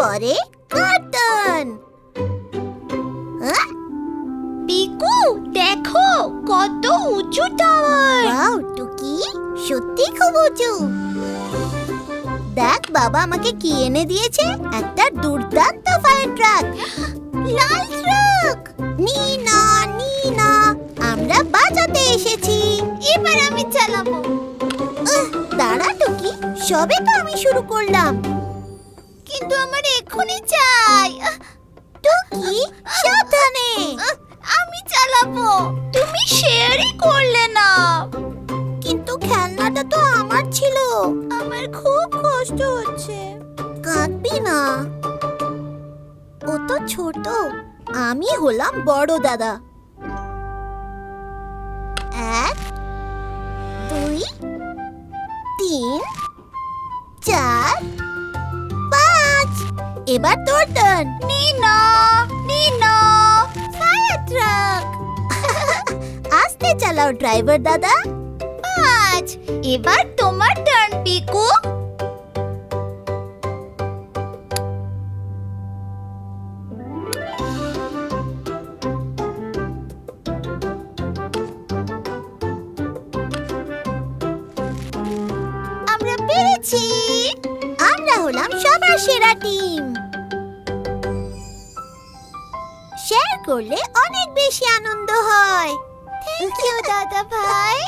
পরে কার্টুন। পিকু দেখো কত উঁচু টাওয়ার। ওয়াও টুকি, সত্যি খুব উঁচু। দেখ বাবা আমাকে কি এনে দিয়েছে, একটা দুর্দান্ত ফায়ার ট্রাক। লাল ট্রাক। নিনা নিনা, আমরা বাজাতে এসেছি। এবার আমি চালাবো। দাঁড়া টুকি, সবে তো আমি শুরু করলাম। কিন্তু আমার এক্ষুনি চাই। টুকি সাবধানে। আমি চালাবো, তুমি শেয়ারই করলে না। কিন্তু খেলনাটা তো আমার ছিল। আমার খুব কষ্ট হচ্ছে। কাঁদবি না, ও তো ছোট, আমি হলাম বড় দাদা। 1 2 3 4 5। এবার তোর টার্ন। নিনা নিনা, ফায়ার ট্রাক। আস্তে চালাও ড্রাইভার দাদা। 5। এবার তোমার টার্ন পিকু। আমরা পেরেছি, আমরা হলাম সবার সেরা টিম। শেয়ার করলে অনেক বেশি আনন্দ হয়। থ্যাংক ইউ দাদা ভাই।